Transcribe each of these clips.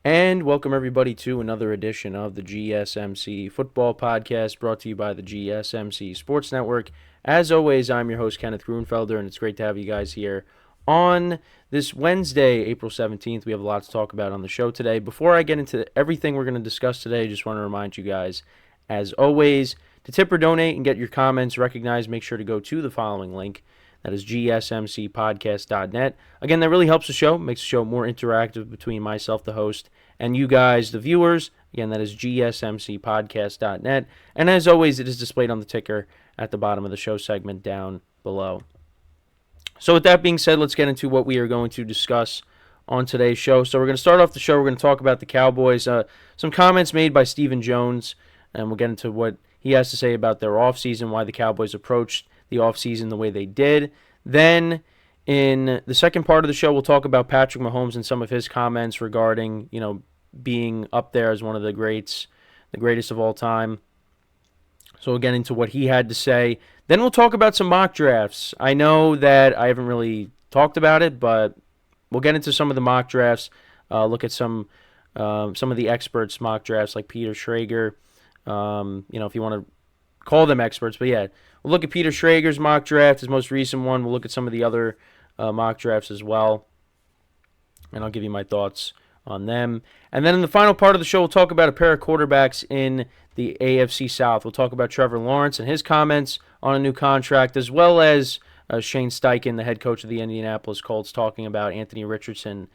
And welcome everybody to another edition of the GSMC Football Podcast brought to you by the GSMC Sports Network. As always, I'm your host, Kenneth Grunfelder, and it's great to have you guys here on this Wednesday, April 17th. We have a lot to talk about on the show today. Before I get into everything we're going to discuss today, I just want to remind you guys, as always, to tip or donate and get your comments recognized, make sure to go to the following link. That is GSMCPodcast.net. Again, that really helps the show, makes the show more interactive between myself, the host, and you guys, the viewers. Again, that is GSMCPodcast.net. And as always, it is displayed on the ticker at the bottom of the show segment down below. So with that being said, let's get into what we are going to discuss on today's show. So we're going to start off the show. We're going to talk about the Cowboys. Some comments made by Stephen Jones, and we'll get into what he has to say about their offseason, why the Cowboys approached the offseason the way they did. Then in the second part of the show, we'll talk about Patrick Mahomes and some of his comments regarding, being up there as one of the greats, the greatest of all time. So we'll get into what he had to say. Then we'll talk about some mock drafts. I know that I haven't really talked about it, but we'll get into some of the mock drafts. Look at some of the experts' mock drafts, like Peter Schrager. If you want to call them experts, but yeah, we'll look at Peter Schrager's mock draft, his most recent one. We'll look at some of the other mock drafts as well, and I'll give you my thoughts on them. And then in the final part of the show, we'll talk about a pair of quarterbacks in the AFC South. We'll talk about Trevor Lawrence and his comments on a new contract, as well as Shane Steichen, the head coach of the Indianapolis Colts, talking about Anthony Richardson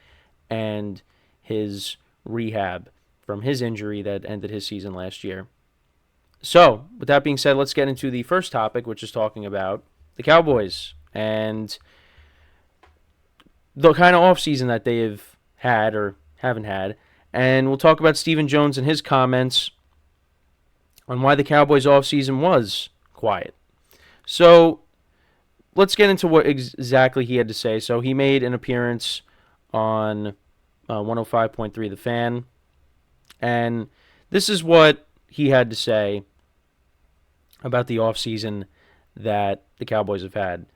and his rehab from his injury that ended his season last year. So, with that being said, let's get into the first topic, which is talking about the Cowboys and the kind of offseason that they have had or haven't had. And we'll talk about Stephen Jones and his comments on why the Cowboys offseason was quiet. So, let's get into what exactly he had to say. So, he made an appearance on 105.3 The Fan, and this is what he had to say about the offseason that the Cowboys have had.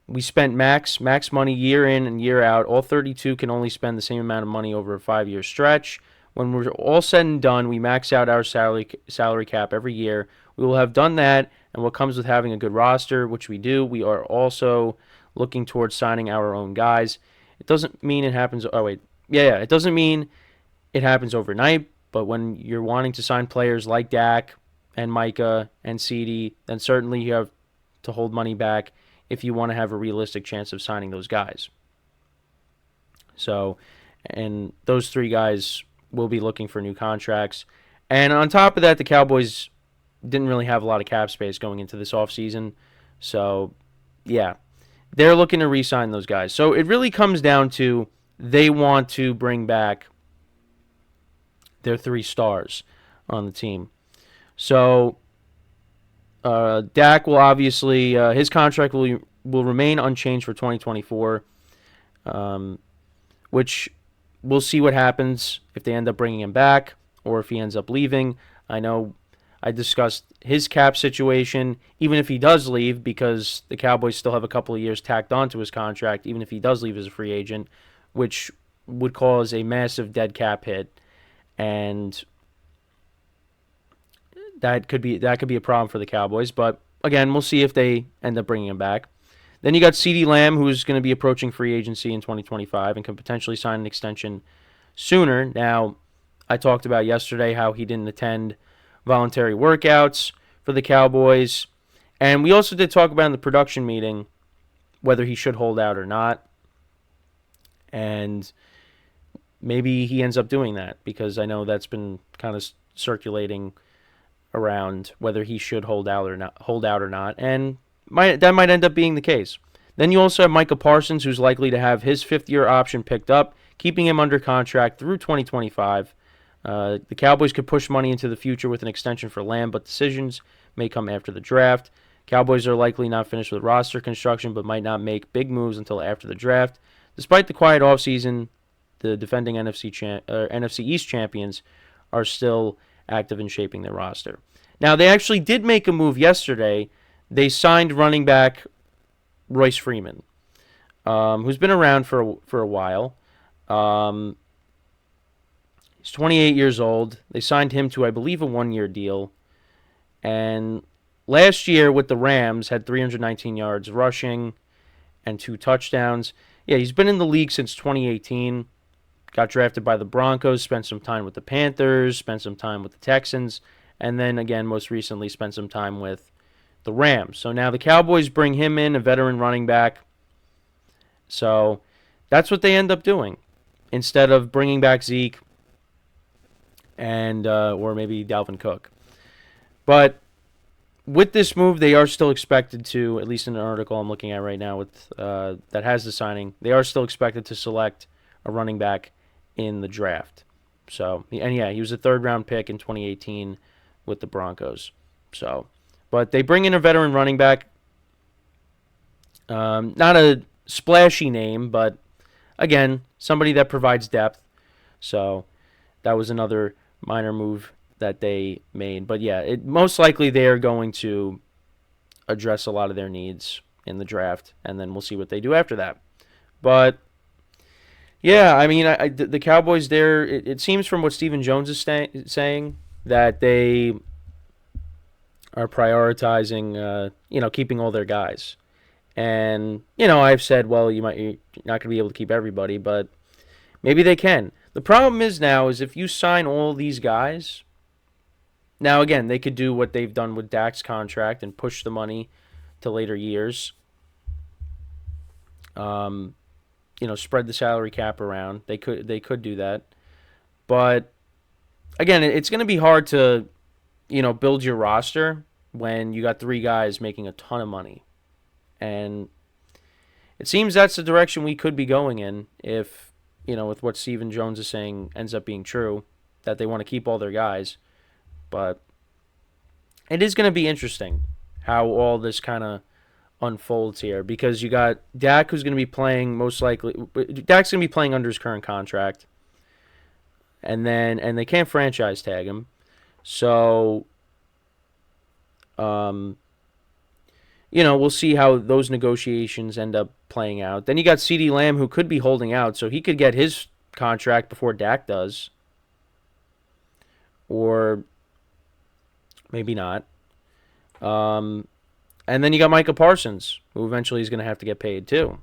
We spent max money year in and year out. All 32 can only spend the same amount of money over a 5-year stretch. When we're all said and done, we max out our salary cap every year. We will have done that, and what comes with having a good roster, which we do, we are also looking towards signing our own guys. It doesn't mean it happens. It doesn't mean it happens overnight, but when you're wanting to sign players like Dak and Micah and CeeDee, then certainly you have to hold money back if you want to have a realistic chance of signing those guys. So, and those three guys will be looking for new contracts. And on top of that, the Cowboys didn't really have a lot of cap space going into this offseason. So, yeah, they're looking to re-sign those guys. So it really comes down to they want to bring back their 3 stars on the team. So Dak will obviously his contract will remain unchanged for 2024, which we'll see what happens if they end up bringing him back or if he ends up leaving. I know I discussed his cap situation, even if he does leave, because the Cowboys still have a couple of years tacked onto his contract, even if he does leave as a free agent, which would cause a massive dead cap hit. And that could be a problem for the Cowboys. But again, we'll see if they end up bringing him back. Then you got CeeDee Lamb, who's going to be approaching free agency in 2025 and can potentially sign an extension sooner. Now, I talked about yesterday how he didn't attend voluntary workouts for the Cowboys. And we also did talk about in the production meeting whether he should hold out or not. And maybe he ends up doing that, because I know that's been kind of circulating around whether he should hold out or not, and that might end up being the case. Then you also have Micah Parsons, who's likely to have his 5th-year option picked up, keeping him under contract through 2025. The Cowboys could push money into the future with an extension for Lamb, but decisions may come after the draft. Cowboys are likely not finished with roster construction, but might not make big moves until after the draft. Despite the quiet offseason, the defending NFC East champions are still active in shaping their roster. Now, they actually did make a move yesterday. They signed running back Royce Freeman, who's been around for a while. He's 28 years old. They signed him to, I believe, a 1-year deal. And last year with the Rams, had 319 yards rushing and 2 touchdowns. Yeah, he's been in the league since 2018. Got drafted by the Broncos, spent some time with the Panthers, spent some time with the Texans, and then again, most recently, spent some time with the Rams. So now the Cowboys bring him in, a veteran running back. So that's what they end up doing. Instead of bringing back Zeke and or maybe Dalvin Cook. But with this move, they are still expected to, at least in an article I'm looking at right now with that has the signing, they are still expected to select a running back in the draft. So, and yeah, he was a 3rd-round pick in 2018 with the Broncos. So, but they bring in a veteran running back. Not a splashy name, but again, somebody that provides depth. So that was another minor move that they made. But yeah, most likely they are going to address a lot of their needs in the draft, and then we'll see what they do after that. But yeah, I mean, the Cowboys there, it seems from what Stephen Jones is saying that they are prioritizing, keeping all their guys. And, I've said, well, you're not going to be able to keep everybody, but maybe they can. The problem is now is if you sign all these guys, now again, they could do what they've done with Dak's contract and push the money to later years. Spread the salary cap around. They could do that. But again, it's going to be hard to, build your roster when you got 3 guys making a ton of money. And it seems that's the direction we could be going in if, with what Stephen Jones is saying ends up being true, that they want to keep all their guys. But it is going to be interesting how all this kind of unfolds here, because you got Dak, who's going to be playing Dak's going to be playing under his current contract, and they can't franchise tag him, so we'll see how those negotiations end up playing out. Then you got CeeDee Lamb, who could be holding out, so he could get his contract before Dak does, or maybe not. And then you got Micah Parsons, who eventually is going to have to get paid too.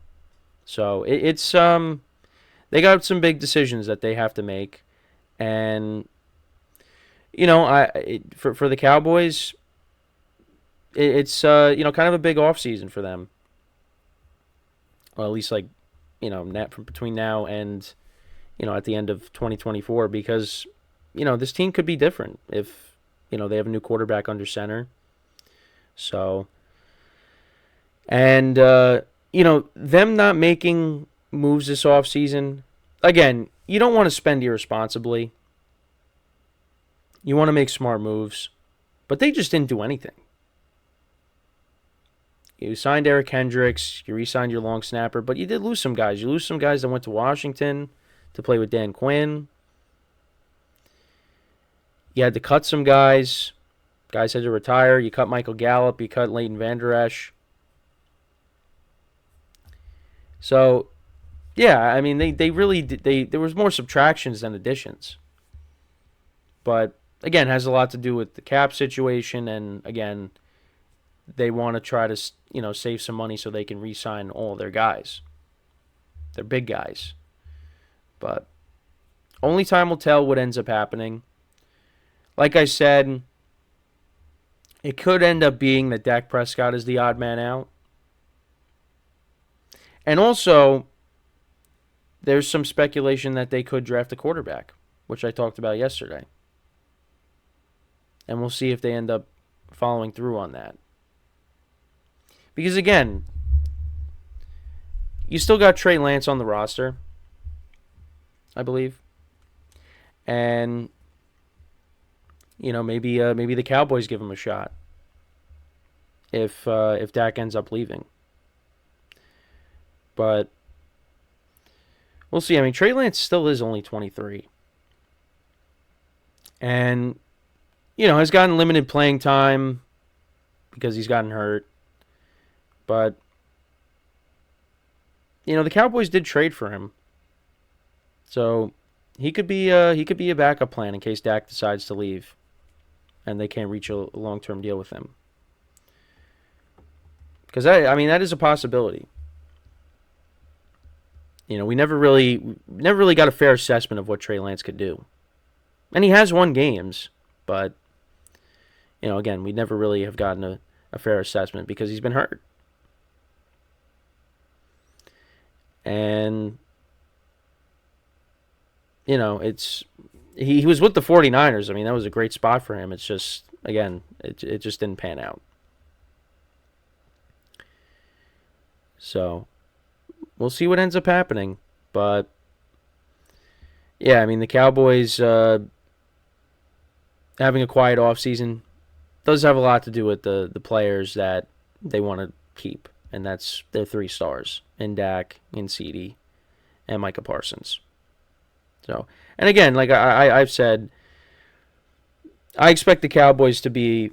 So it's they got some big decisions that they have to make, and for the Cowboys, it's kind of a big offseason for them. Well, at least from between now and at the end of 2024, because this team could be different if they have a new quarterback under center. So. And, them not making moves this offseason, again, you don't want to spend irresponsibly. You want to make smart moves. But they just didn't do anything. You signed Eric Hendricks, you re-signed your long snapper, but you did lose some guys. You lose some guys that went to Washington to play with Dan Quinn. You had to cut some guys. Guys had to retire. You cut Michael Gallup. You cut Leighton Vander Esch. So, yeah, I mean, they really there was more subtractions than additions. But again, it has a lot to do with the cap situation, and again, they want to try to save some money so they can re-sign all their guys, their big guys. But only time will tell what ends up happening. Like I said, it could end up being that Dak Prescott is the odd man out. And also, there's some speculation that they could draft a quarterback, which I talked about yesterday. And we'll see if they end up following through on that. Because again, you still got Trey Lance on the roster, I believe. And, maybe the Cowboys give him a shot if Dak ends up leaving. But we'll see. I mean, Trey Lance still is only 23. And, has gotten limited playing time because he's gotten hurt. But, the Cowboys did trade for him. So he could be a backup plan in case Dak decides to leave, and they can't reach a long-term deal with him. Because I mean that is a possibility. We never really got a fair assessment of what Trey Lance could do, and he has won games, but again, we never really have gotten a fair assessment because he's been hurt, and it's he was with the 49ers. I mean, that was a great spot for him. It's just again, it just didn't pan out. So we'll see what ends up happening. But, yeah, I mean, the Cowboys having a quiet offseason does have a lot to do with the players that they want to keep. And that's their 3 stars, in Dak, in CeeDee, and Micah Parsons. So, and again, like I've said, I expect the Cowboys to be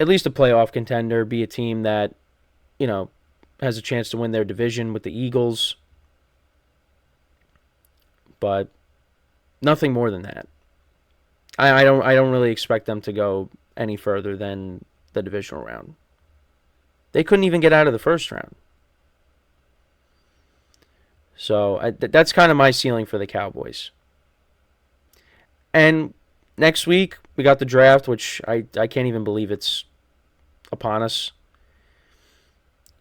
at least a playoff contender, be a team that, has a chance to win their division with the Eagles, but nothing more than that. I don't really expect them to go any further than the divisional round. They couldn't even get out of the first round. So that's kind of my ceiling for the Cowboys. And next week we got the draft, which I can't even believe it's upon us.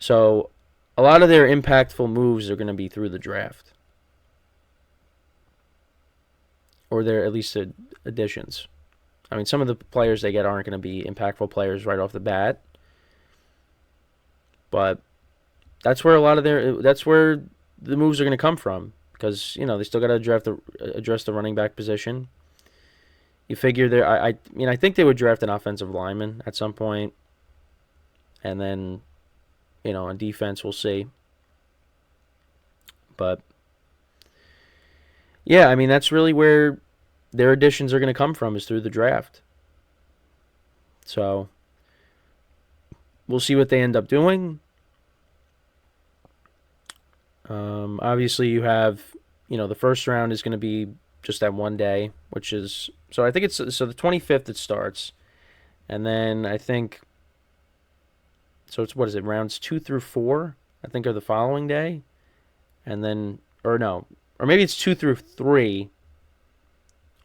So a lot of their impactful moves are going to be through the draft. Or their at least additions. I mean, some of the players they get aren't going to be impactful players right off the bat. But that's where that's where the moves are going to come from. Because, they still got to address the running back position. You figure I think they would draft an offensive lineman at some point. And then, on defense, we'll see. But, yeah, I mean, that's really where their additions are going to come from, is through the draft. So, we'll see what they end up doing. Obviously, you have, the first round is going to be just that one day, which is, so I think it's, so the 25th it starts. And then I think, so it's, what is it, rounds 2 through 4, I think, are the following day. And then, or maybe it's 2 through 3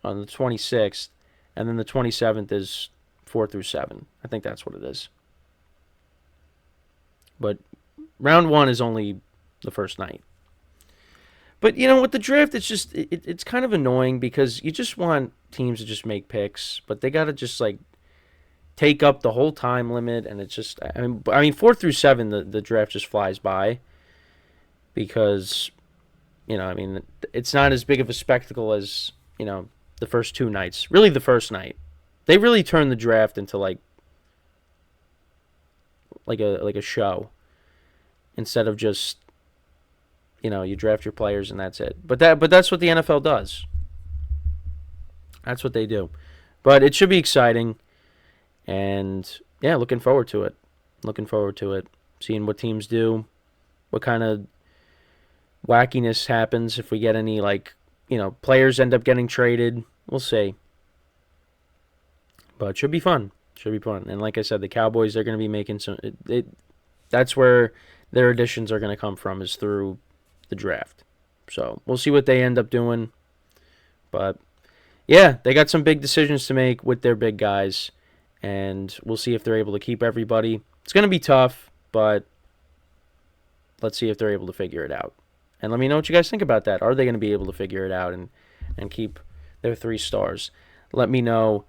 on the 26th. And then the 27th is 4 through 7. I think that's what it is. But round 1 is only the first night. But, with the draft, it's just, it's kind of annoying because you just want teams to just make picks. But they got to just, take up the whole time limit, and it's just, I mean 4 through 7, the draft just flies by because, it's not as big of a spectacle as, the first 2 nights. Really, the first night. They really turn the draft into like a show instead of just, you draft your players and that's it. But that's what the NFL does. That's what they do. But it should be exciting. And, yeah, looking forward to it. Seeing what teams do, what kind of wackiness happens if we get any, players end up getting traded. We'll see. But it should be fun. And like I said, the Cowboys, they're going to be making some... That's where their additions are going to come from, is through the draft. So we'll see what they end up doing. But, yeah, they got some big decisions to make with their big guys. And we'll see if they're able to keep everybody. It's going to be tough, but let's see if they're able to figure it out. And let me know what you guys think about that. Are they going to be able to figure it out and keep their 3 stars? Let me know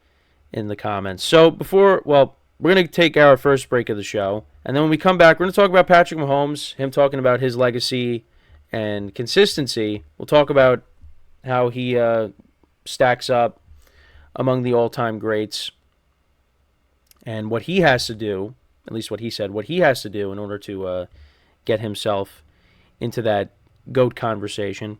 in the comments. So we're going to take our first break of the show. And then when we come back, we're going to talk about Patrick Mahomes, him talking about his legacy and consistency. We'll talk about how he stacks up among the all-time greats. And what he has to do, at least what he said, what he has to do in order to get himself into that GOAT conversation.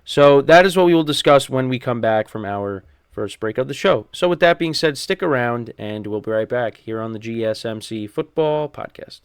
So that is what we will discuss when we come back from our first break of the show. So with that being said, stick around, and we'll be right back here on the GSMC Football Podcast.